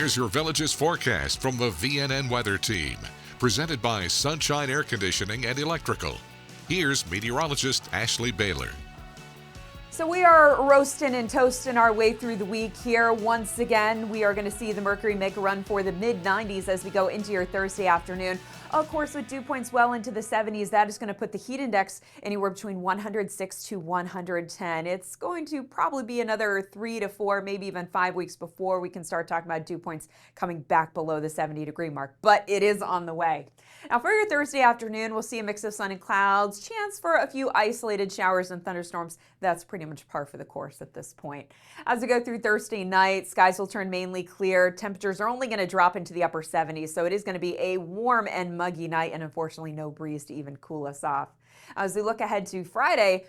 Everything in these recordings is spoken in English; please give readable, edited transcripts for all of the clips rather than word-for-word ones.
Here's your village's forecast from the VNN Weather Team, presented by Sunshine Air Conditioning and Electrical. Here's meteorologist Ashley Baylor. So we are roasting and toasting our way through the week here. Once again, we are going to see the mercury make a run for the mid-90s as we go into your Thursday afternoon. Of course, with dew points well into the 70s, that is going to put the heat index anywhere between 106 to 110. It's going to probably be another 3 to 4, maybe even 5 weeks before we can start talking about dew points coming back below the 70-degree mark, but it is on the way. Now, for your Thursday afternoon, we'll see a mix of sun and clouds, chance for a few isolated showers and thunderstorms. That's pretty much par for the course at this point. As we go through Thursday night, skies will turn mainly clear. Temperatures are only going to drop into the upper 70s, so it is going to be a warm and muggy night, and unfortunately no breeze to even cool us off. As we look ahead to Friday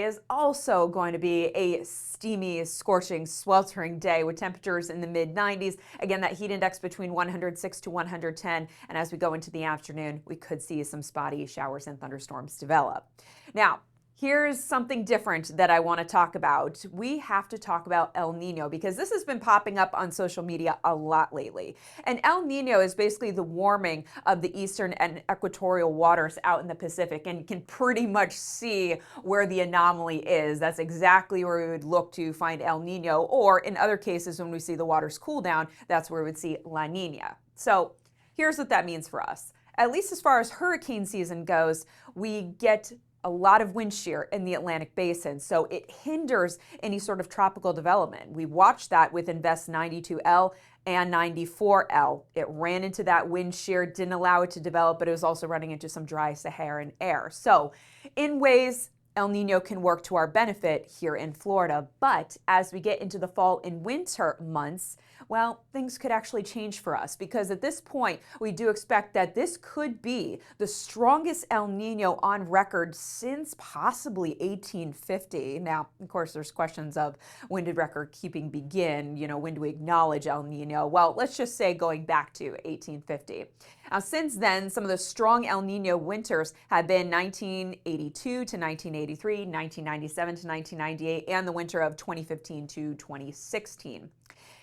is also going to be a steamy, scorching, sweltering day with temperatures in the mid-90s. Again, that heat index between 106 to 110. And as we go into the afternoon, we could see some spotty showers and thunderstorms develop. Now, here's something different that I want to talk about. We have to talk about El Nino because this has been popping up on social media a lot lately. And El Nino is basically the warming of the eastern and equatorial waters out in the Pacific. And you can pretty much see where the anomaly is. That's exactly where we would look to find El Nino. Or in other cases, when we see the waters cool down, that's where we would see La Nina. So here's what that means for us. At least as far as hurricane season goes, we get a lot of wind shear in the Atlantic basin, so it hinders any sort of tropical development. We watched that with Invest 92L and 94L. It ran into that wind shear, didn't allow it to develop, but it was also running into some dry Saharan air. So in ways, El Nino can work to our benefit here in Florida, but as we get into the fall and winter months, well, things could actually change for us because at this point, we do expect that this could be the strongest El Nino on record since possibly 1850. Now, of course, there's questions of when did record keeping begin? You know, when do we acknowledge El Nino? Well, let's just say going back to 1850. Now, since then, some of the strong El Nino winters have been 1982 to 1983, 1997 to 1998, and the winter of 2015 to 2016.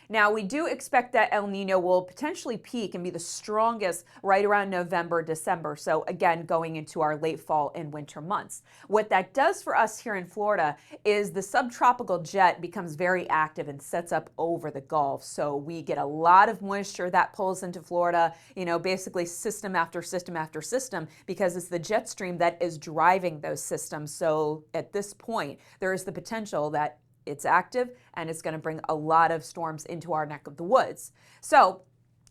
Now, we do expect that El Nino will potentially peak and be the strongest right around November, December. So again, going into our late fall and winter months. What that does for us here in Florida is the subtropical jet becomes very active and sets up over the Gulf. So we get a lot of moisture that pulls into Florida, you know, basically system after system after system, because it's the jet stream that is driving those systems. So at this point, there is the potential that it's active and it's going to bring a lot of storms into our neck of the woods. So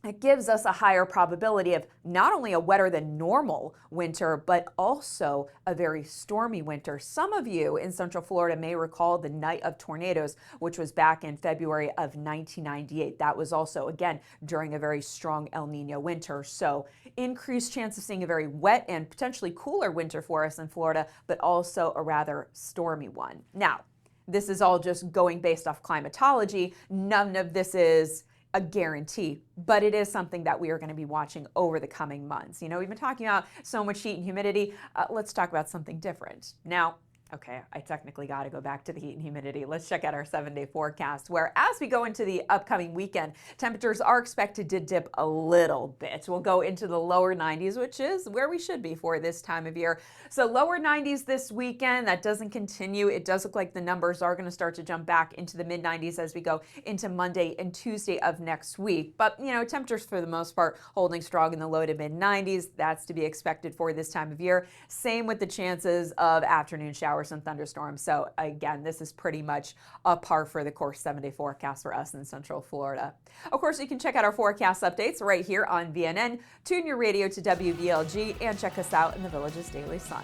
it gives us a higher probability of not only a wetter than normal winter, but also a very stormy winter. Some of you in Central Florida may recall the Night of Tornadoes, which was back in February of 1998. That was also, again, during a very strong El Nino winter. So increased chance of seeing a very wet and potentially cooler winter for us in Florida, but also a rather stormy one. Now, this is all just going based off climatology. None of this is a guarantee, but it is something that we are going to be watching over the coming months. You know, we've been talking about so much heat and humidity. Let's talk about something different. Now, okay, I technically got to go back to the heat and humidity. Let's check out our 7-day forecast, where as we go into the upcoming weekend, temperatures are expected to dip a little bit. We'll go into the lower 90s, which is where we should be for this time of year. So lower 90s this weekend. That doesn't continue. It does look like the numbers are going to start to jump back into the mid-90s as we go into Monday and Tuesday of next week. But, you know, temperatures for the most part holding strong in the low to mid-90s. That's to be expected for this time of year. Same with the chances of afternoon showers and thunderstorms. So again, this is pretty much a par for the course 7-day forecast for us in Central Florida. Of course, you can check out our forecast updates right here on VNN. Tune your radio to WVLG and check us out in the Village's Daily Sun.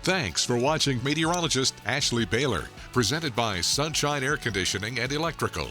Thanks for watching Meteorologist Ashley Baylor, presented by Sunshine Air Conditioning and Electrical.